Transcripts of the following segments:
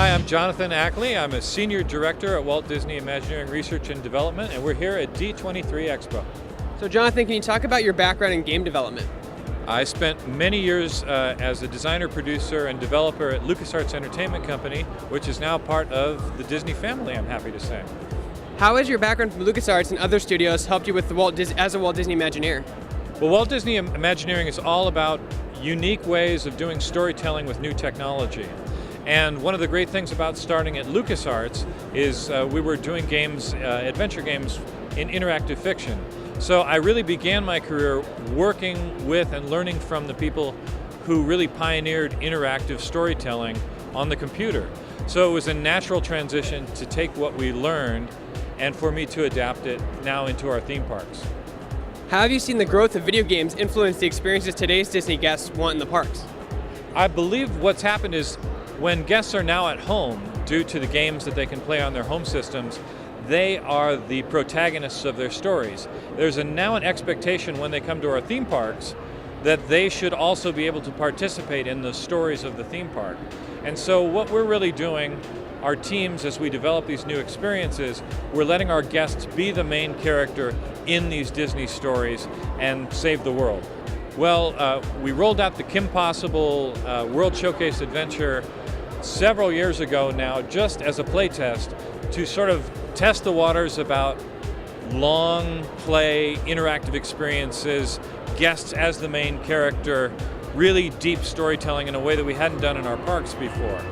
Hi, I'm Jonathan Ackley. I'm a Senior Director at Walt Disney Imagineering Research and Development, and we're here at D23 Expo. So Jonathan, can you talk about your background in game development? I spent many years as a designer, producer, and developer at LucasArts Entertainment Company, which is now part of the Disney family, I'm happy to say. How has your background from LucasArts and other studios helped you with as a Walt Disney Imagineer? Well, Walt Disney Imagineering is all about unique ways of doing storytelling with new technology. And one of the great things about starting at LucasArts is we were doing games, adventure games in interactive fiction. So I really began my career working with and learning from the people who really pioneered interactive storytelling on the computer. So it was a natural transition to take what we learned and for me to adapt it now into our theme parks. How have you seen the growth of video games influence the experiences today's Disney guests want in the parks? I believe what's happened is when guests are now at home, due to the games that they can play on their home systems, they are the protagonists of their stories. There's now an expectation when they come to our theme parks that they should also be able to participate in the stories of the theme park. And so what we're really doing, our teams, as we develop these new experiences, we're letting our guests be the main character in these Disney stories and save the world. Well, we rolled out the Kim Possible World Showcase Adventure several years ago now, just as a play test, to sort of test the waters about long play, interactive experiences, guests as the main character, really deep storytelling in a way that we hadn't done in our parks before.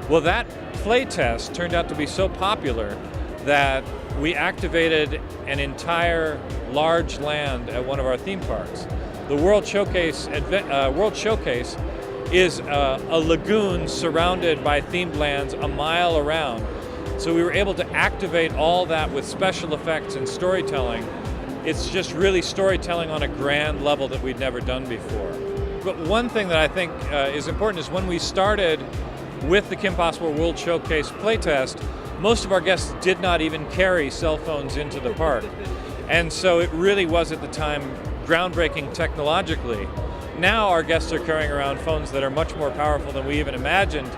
Well, that play test turned out to be so popular that we activated an entire large land at one of our theme parks. The World Showcase is a lagoon surrounded by themed lands a mile around. So we were able to activate all that with special effects and storytelling. It's just really storytelling on a grand level that we'd never done before. But one thing that I think is important is when we started with the Kim Possible World Showcase playtest, most of our guests did not even carry cell phones into the park. And so it really was at the time groundbreaking technologically. Now our guests are carrying around phones that are much more powerful than we even imagined,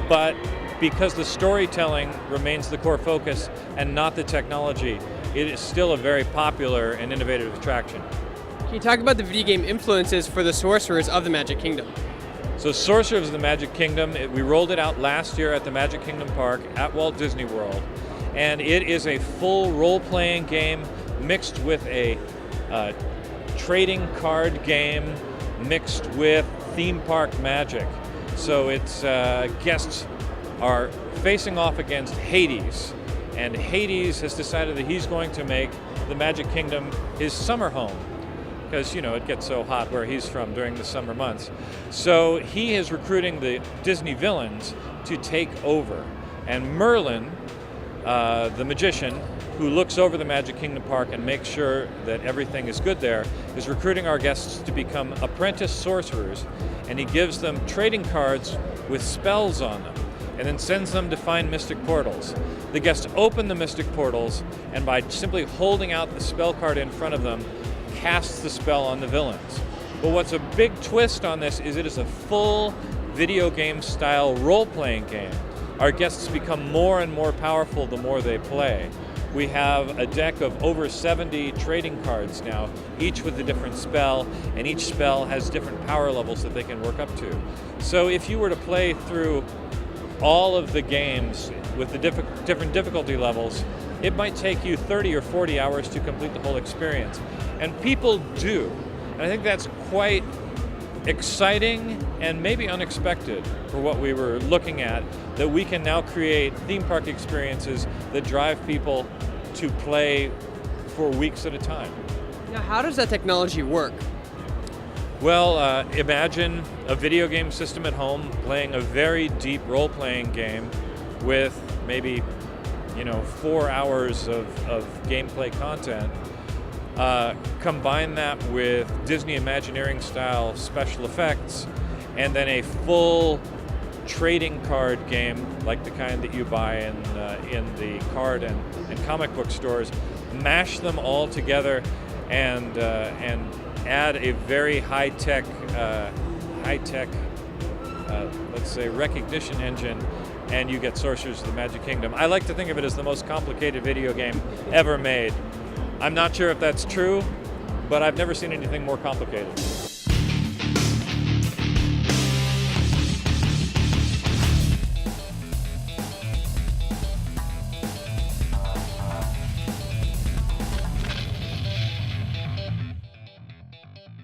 but because the storytelling remains the core focus and not the technology, it is still a very popular and innovative attraction. Can you talk about the video game influences for the Sorcerers of the Magic Kingdom? So Sorcerers of the Magic Kingdom, we rolled it out last year at the Magic Kingdom Park at Walt Disney World, and it is a full role-playing game mixed with a trading card game mixed with theme park magic. So it's guests are facing off against Hades, and Hades has decided that he's going to make the Magic Kingdom his summer home, because it gets so hot where he's from during the summer months. So he is recruiting the Disney villains to take over, and Merlin, the magician who looks over the Magic Kingdom Park and makes sure that everything is good there, is recruiting our guests to become apprentice sorcerers, and he gives them trading cards with spells on them, and then sends them to find mystic portals. The guests open the mystic portals, and by simply holding out the spell card in front of them, casts the spell on the villains. But what's a big twist on this is it is a full video game style role-playing game. Our guests become more and more powerful the more they play. We have a deck of over 70 trading cards now, each with a different spell, and each spell has different power levels that they can work up to. So if you were to play through all of the games with the different difficulty levels, it might take you 30 or 40 hours to complete the whole experience. And people do. And I think that's quite exciting and maybe unexpected for what we were looking at, that we can now create theme park experiences that drive people to play for weeks at a time. Now, how does that technology work? Well, imagine a video game system at home playing a very deep role-playing game with maybe 4 hours of gameplay content. Combine that with Disney Imagineering style special effects, and then a full trading card game like the kind that you buy in the card and comic book stores. Mash them all together and add a very high-tech, let's say, recognition engine and you get Sorcerers of the Magic Kingdom. I like to think of it as the most complicated video game ever made. I'm not sure if that's true, but I've never seen anything more complicated.